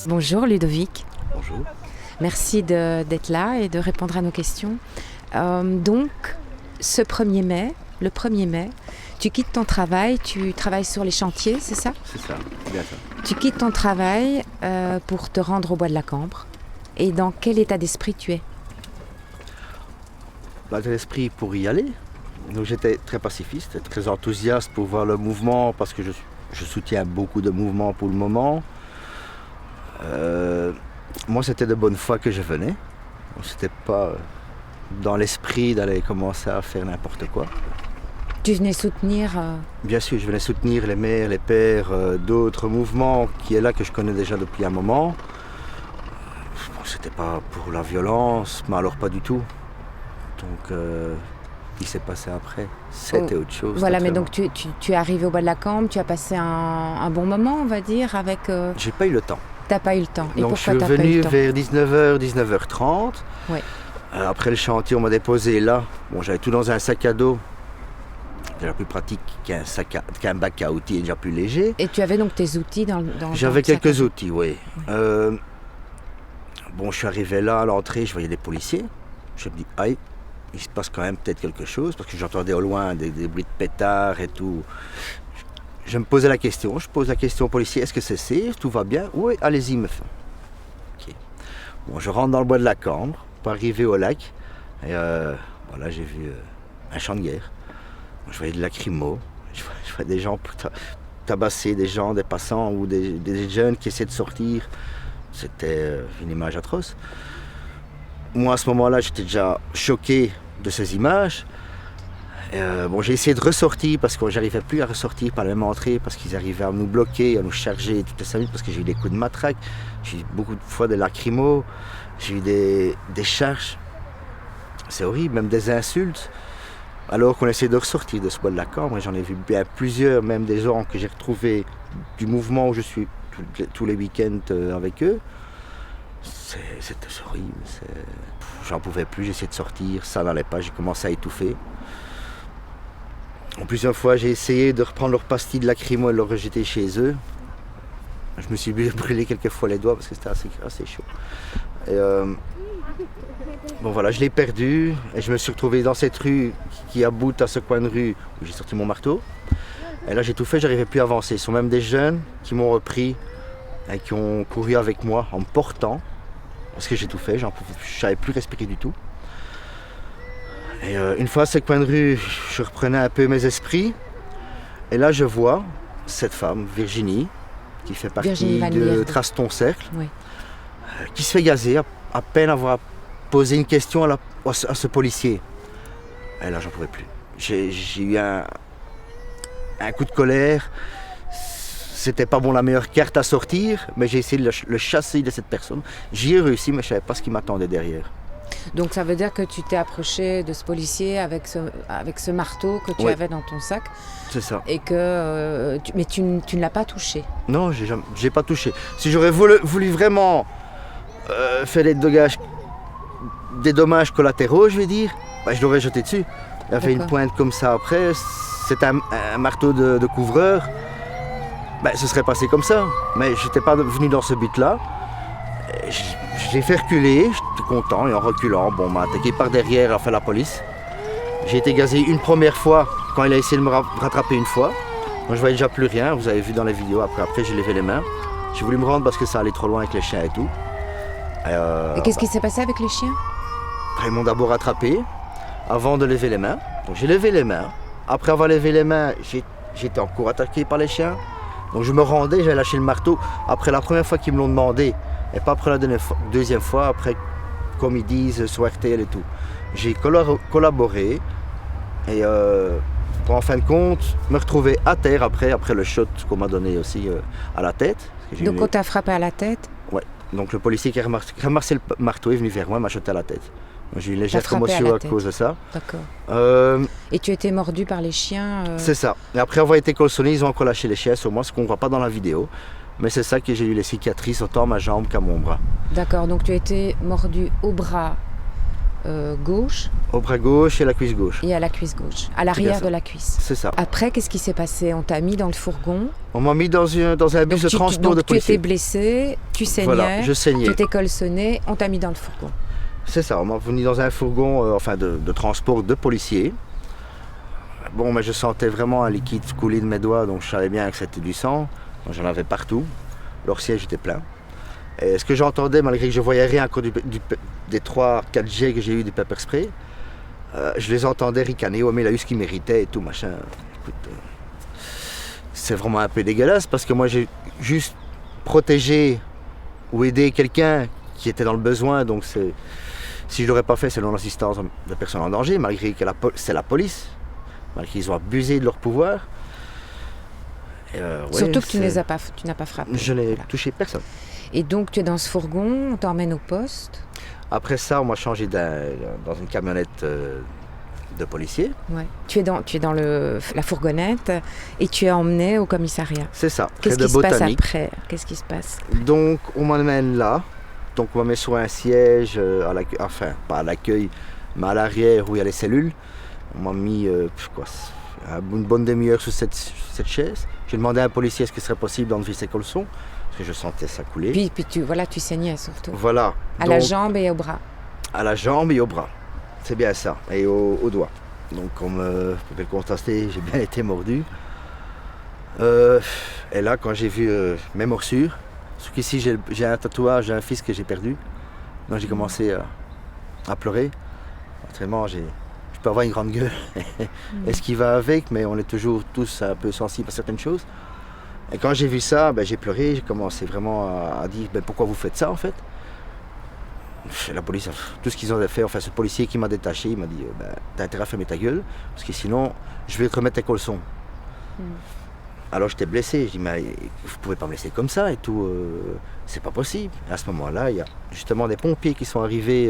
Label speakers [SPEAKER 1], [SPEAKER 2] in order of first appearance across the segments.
[SPEAKER 1] Bonjour Ludovic.
[SPEAKER 2] Bonjour.
[SPEAKER 1] Merci d'être là et de répondre à nos questions. Donc, le 1er mai, tu quittes ton travail, tu travailles sur les chantiers, c'est ça?
[SPEAKER 2] C'est ça, c'est bien ça.
[SPEAKER 1] Tu quittes ton travail pour te rendre au bois de la Cambre. Et dans quel état d'esprit tu es?
[SPEAKER 2] L'état d'esprit pour y aller. Donc j'étais très pacifiste, très enthousiaste pour voir le mouvement parce que je soutiens beaucoup de mouvements pour le moment. Moi c'était de bonne foi que je venais. C'était pas dans l'esprit d'aller commencer à faire n'importe quoi.
[SPEAKER 1] Tu venais soutenir...
[SPEAKER 2] Bien sûr, je venais soutenir les mères, les pères d'autres mouvements qui est là que je connais déjà depuis un moment. C'était pas pour la violence, mais alors pas du tout. Donc, ce qui s'est passé après, c'était autre chose.
[SPEAKER 1] Voilà, mais donc tu es arrivé au bois de la Cambre, tu as passé un bon moment, on va dire, avec...
[SPEAKER 2] J'ai pas eu le temps.
[SPEAKER 1] T'as pas eu le temps. Et
[SPEAKER 2] donc
[SPEAKER 1] pourquoi
[SPEAKER 2] je
[SPEAKER 1] t'as
[SPEAKER 2] suis
[SPEAKER 1] pas eu
[SPEAKER 2] venu
[SPEAKER 1] le temps?
[SPEAKER 2] vers 19h, 19h30.
[SPEAKER 1] Ouais.
[SPEAKER 2] Après le chantier, on m'a déposé là. Bon, j'avais tout dans un sac à dos. Déjà plus pratique qu'un bac à outils et déjà plus léger.
[SPEAKER 1] Et tu avais donc tes outils dans
[SPEAKER 2] J'avais
[SPEAKER 1] le sac à
[SPEAKER 2] quelques
[SPEAKER 1] dos.
[SPEAKER 2] outils, oui. Bon, je suis arrivé là, à l'entrée, je voyais des policiers. Je me dis, aïe, il se passe quand même peut-être quelque chose, parce que j'entendais au loin des bruits de pétards et tout. Je me posais la question, je pose la question au policier, est-ce que c'est safe, tout va bien? Oui, allez-y, me fait. Okay. Bon, je rentre dans le bois de la Cambre, pour arriver au lac, et voilà, j'ai vu un champ de guerre. Je voyais de lacrymo, je voyais des gens tabasser, des gens, des passants ou des jeunes qui essaient de sortir. C'était une image atroce. Moi, à ce moment-là, j'étais déjà choqué de ces images. Bon, j'ai essayé de ressortir parce que j'arrivais plus à ressortir par la même entrée parce qu'ils arrivaient à nous bloquer, à nous charger toutes les 5 minutes parce que j'ai eu des coups de matraque, j'ai eu beaucoup de fois des lacrymos, j'ai eu des charges. C'est horrible, même des insultes. Alors qu'on essaie de ressortir de ce bois de la Cambre, et j'en ai vu bien plusieurs, même des gens que j'ai retrouvés du mouvement où je suis tous les week-ends avec eux. C'était horrible. J'en pouvais plus, j'essayais de sortir, ça n'allait pas, j'ai commencé à étouffer. En plusieurs fois, j'ai essayé de reprendre leurs pastilles de lacrymo et de les rejeter chez eux. Je me suis brûlé quelques fois les doigts parce que c'était assez chaud. Et bon voilà, je l'ai perdu et je me suis retrouvé dans cette rue qui aboute à ce coin de rue où j'ai sorti mon marteau. Et là j'ai tout fait, j'arrivais plus à avancer. Ce sont même des jeunes qui m'ont repris et qui ont couru avec moi en me portant. Parce que j'ai tout fait, je ne savais plus respirer du tout. Et une fois à ce coin de rue, je reprenais un peu mes esprits. Et là je vois cette femme, Virginie, qui fait partie de Traston Cercle, oui. Qui se fait gazer à peine avoir posé une question à ce policier. Et là j'en pouvais plus. J'ai eu un coup de colère. C'était pas bon la meilleure carte à sortir, mais j'ai essayé de le chasser de cette personne. J'y ai réussi, mais je savais pas ce qui m'attendait derrière.
[SPEAKER 1] Donc ça veut dire que tu t'es approché de ce policier avec ce marteau que tu avais dans ton sac.
[SPEAKER 2] C'est ça.
[SPEAKER 1] Et que mais tu ne l'as pas touché.
[SPEAKER 2] Non, j'ai pas touché. Si j'aurais voulu vraiment faire des dommages collatéraux, je vais dire, bah, je l'aurais jeté dessus. Il avait une pointe comme ça après. C'est un marteau de couvreur. Ben, ce serait passé comme ça, mais je n'étais pas venu dans ce but-là. J'ai fait reculer, j'étais content, et en reculant, bon, on m'a attaqué par derrière, enfin la police. J'ai été gazé une première fois, quand il a essayé de me rattraper une fois. Donc je voyais déjà plus rien, vous avez vu dans les vidéos, après j'ai levé les mains. J'ai voulu me rendre parce que ça allait trop loin avec les chiens et tout.
[SPEAKER 1] Et qu'est-ce qui s'est passé avec les chiens?
[SPEAKER 2] Ils m'ont d'abord attrapé, avant de lever les mains. Donc j'ai levé les mains. Après avoir levé les mains, j'étais encore attaqué par les chiens. Donc je me rendais, j'avais lâché le marteau après la première fois qu'ils me l'ont demandé et pas après la deuxième fois, après comme ils disent sur RTL et tout. J'ai collaboré et pour en fin de compte me retrouver à terre après le shot qu'on m'a donné aussi à la tête.
[SPEAKER 1] Donc on t'a frappé à la tête?
[SPEAKER 2] Ouais, donc le policier qui a ramassé le marteau est venu vers moi, m'a shoté à la tête. J'ai eu une légère commotion à cause de ça.
[SPEAKER 1] D'accord. Et tu étais mordu par les chiens
[SPEAKER 2] C'est ça. Et après avoir été colsonné, ils ont encore lâché les chiens sur moi, ce qu'on ne voit pas dans la vidéo. Mais c'est ça que j'ai eu les cicatrices autant à ma jambe qu'à mon bras.
[SPEAKER 1] D'accord, donc tu as été mordu au bras gauche
[SPEAKER 2] Au bras gauche et la cuisse gauche.
[SPEAKER 1] et à la cuisse gauche, à
[SPEAKER 2] bien
[SPEAKER 1] l'arrière
[SPEAKER 2] ça.
[SPEAKER 1] de la cuisse.
[SPEAKER 2] C'est ça.
[SPEAKER 1] Après, qu'est-ce qui s'est passé? On t'a mis dans le fourgon.
[SPEAKER 2] On m'a mis dans un bus de transport de
[SPEAKER 1] Tu étais
[SPEAKER 2] policiers.
[SPEAKER 1] blessé, tu saignais,
[SPEAKER 2] Voilà, je saignais.
[SPEAKER 1] tu étais colsonné, on t'a mis dans le fourgon.
[SPEAKER 2] C'est ça, on m'a mis dans un fourgon de transport de policiers. Bon, mais je sentais vraiment un liquide couler de mes doigts, donc je savais bien que c'était du sang. Donc, j'en avais partout. Leur siège était plein. Et ce que j'entendais, malgré que je voyais rien à cause des 3-4 jets que j'ai eu du pepper spray, je les entendais ricaner. Ouais, mais il a eu ce qu'il méritait et tout, machin. Écoute, c'est vraiment un peu dégueulasse parce que moi, j'ai juste protégé ou aidé quelqu'un qui était dans le besoin. Donc, si je ne l'aurais pas fait, c'est non-assistance de personnes en danger, malgré que c'est la police, malgré qu'ils ont abusé de leur pouvoir.
[SPEAKER 1] Surtout que tu n'as pas frappé.
[SPEAKER 2] Je n'ai touché personne.
[SPEAKER 1] Et donc tu es dans ce fourgon, on t'emmène au poste.
[SPEAKER 2] Après ça, on m'a changé dans une camionnette de policier.
[SPEAKER 1] Ouais. Tu es dans la fourgonnette et tu es emmené au commissariat.
[SPEAKER 2] C'est ça.
[SPEAKER 1] Qu'est-ce qui se passe après? Qu'est-ce qui se passe?
[SPEAKER 2] Donc on m'emmène là. Donc on m'a mis sur un siège, enfin pas à l'accueil, mais à l'arrière où il y a les cellules. On m'a mis une bonne demi-heure sur cette chaise. J'ai demandé à un policier est-ce qu'il serait possible d'enlever ses caleçons, parce que je sentais ça couler.
[SPEAKER 1] Puis tu saignais surtout.
[SPEAKER 2] Voilà.
[SPEAKER 1] La jambe et au bras.
[SPEAKER 2] À la jambe et au bras. C'est bien ça. Et au doigt. Donc comme vous pouvez le constater, j'ai bien été mordu. Et là, quand j'ai vu mes morsures, parce qu'ici j'ai un tatouage, j'ai un fils que j'ai perdu. Donc j'ai commencé à pleurer. Autrement, je peux avoir une grande gueule. Et ce qui va avec, mais on est toujours tous un peu sensibles à certaines choses. Et quand j'ai vu ça, j'ai pleuré, j'ai commencé vraiment à dire pourquoi vous faites ça en fait. La police, tout ce qu'ils ont fait, enfin ce policier qui m'a détaché, il m'a dit t'as intérêt à fermer ta gueule, parce que sinon je vais te remettre tes caleçons. Alors j'étais blessé, je dis mais vous pouvez pas me laisser comme ça et tout, c'est pas possible. Et à ce moment-là, il y a justement des pompiers qui sont arrivés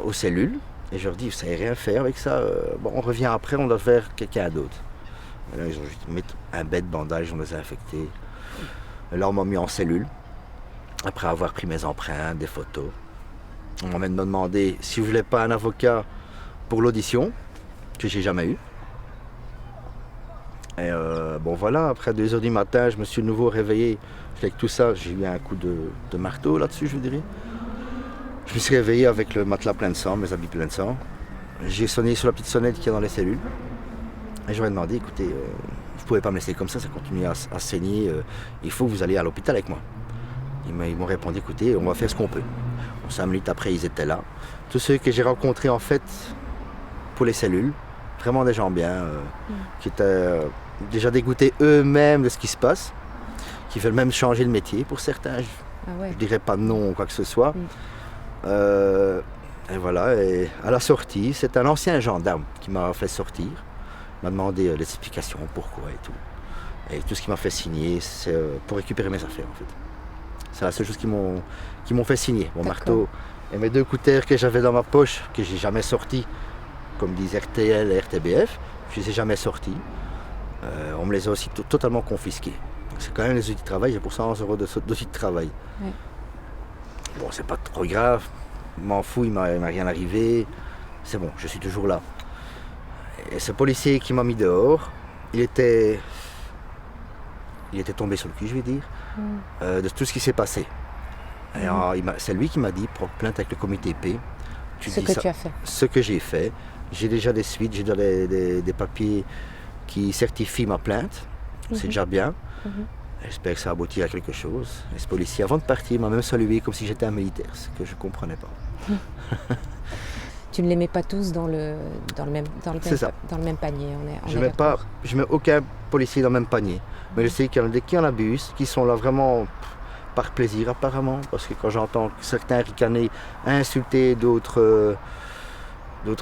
[SPEAKER 2] aux cellules. Et je leur dis, vous savez rien faire avec ça, on revient après, on doit faire quelqu'un d'autre. Et là, ils ont juste mis un bête bandage, on les a infectés. Et là, on m'a mis en cellule, après avoir pris mes empreintes, des photos. On m'a même demandé si je ne voulais pas un avocat pour l'audition, que j'ai jamais eu. Et voilà, après 2h du matin, je me suis de nouveau réveillé. Avec tout ça, j'ai eu un coup de marteau là-dessus, je vous dirais. Je me suis réveillé avec le matelas plein de sang, mes habits pleins de sang. J'ai sonné sur la petite sonnette qui est dans les cellules. Et je leur ai demandé, écoutez, vous ne pouvez pas me laisser comme ça continue à saigner. Il faut que vous alliez à l'hôpital avec moi. Ils m'ont répondu, écoutez, on va faire ce qu'on peut. 5 minutes après, ils étaient là. Tous ceux que j'ai rencontrés en fait pour les cellules, vraiment des gens bien, qui étaient déjà dégoûtés eux-mêmes de ce qui se passe, qui veulent même changer de métier pour certains. Je ne dirais pas non ou quoi que ce soit. Et voilà, et à la sortie, c'est un ancien gendarme qui m'a fait sortir. Il m'a demandé des explications, pourquoi et tout. Et tout ce qui m'a fait signer, c'est pour récupérer mes affaires en fait. C'est la seule chose qui m'ont fait signer. Mon marteau et mes 2 couteaux que j'avais dans ma poche, que j'ai jamais sortis, comme disent RTL et RTBF, je les ai jamais sortis. On me les a aussi totalement confisqués. Donc c'est quand même les outils de travail, j'ai pour 100 € d'outils de travail. Ouais. Bon, c'est pas trop grave, je m'en fous, il m'est rien arrivé, c'est bon, je suis toujours là. Et ce policier qui m'a mis dehors, il était tombé sur le cul, je vais dire, de tout ce qui s'est passé. Et c'est lui qui m'a dit, pour plainte avec le comité P,
[SPEAKER 1] tu as fait.
[SPEAKER 2] Ce que j'ai fait. J'ai déjà des suites, j'ai déjà des papiers qui certifient ma plainte, c'est déjà bien. J'espère que ça aboutit à quelque chose. Et ce policier, avant de partir, m'a même salué comme si j'étais un militaire, ce que je ne comprenais pas.
[SPEAKER 1] Tu ne les mets pas tous dans le même panier.
[SPEAKER 2] Je ne mets aucun policier dans le même panier. Mais je sais qu'il y en a qui en abusent, qui sont là vraiment par plaisir apparemment. Parce que quand j'entends certains ricaner, insulter d'autres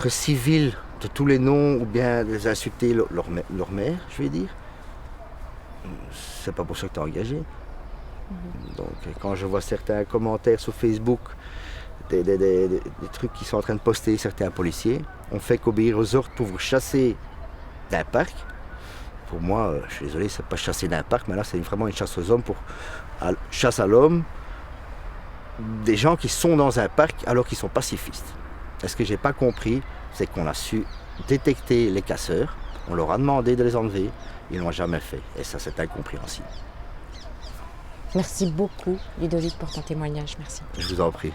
[SPEAKER 2] civils de tous les noms, ou bien les insulter leur mère, je vais dire, c'est pas pour ça que tu es engagé. Donc quand je vois certains commentaires sur Facebook, des trucs qui sont en train de poster certains policiers, on fait qu'obéir aux ordres pour vous chasser d'un parc. Pour moi, je suis désolé, c'est pas chasser d'un parc, mais là c'est vraiment une chasse aux hommes, chasse à l'homme des gens qui sont dans un parc alors qu'ils sont pacifistes. Et ce que j'ai pas compris, c'est qu'on a su détecter les casseurs, on leur a demandé de les enlever, ils l'ont jamais fait. Et ça, c'est incompréhensible.
[SPEAKER 1] Merci beaucoup, Ludovic, pour ton témoignage. Merci.
[SPEAKER 2] Je vous en prie.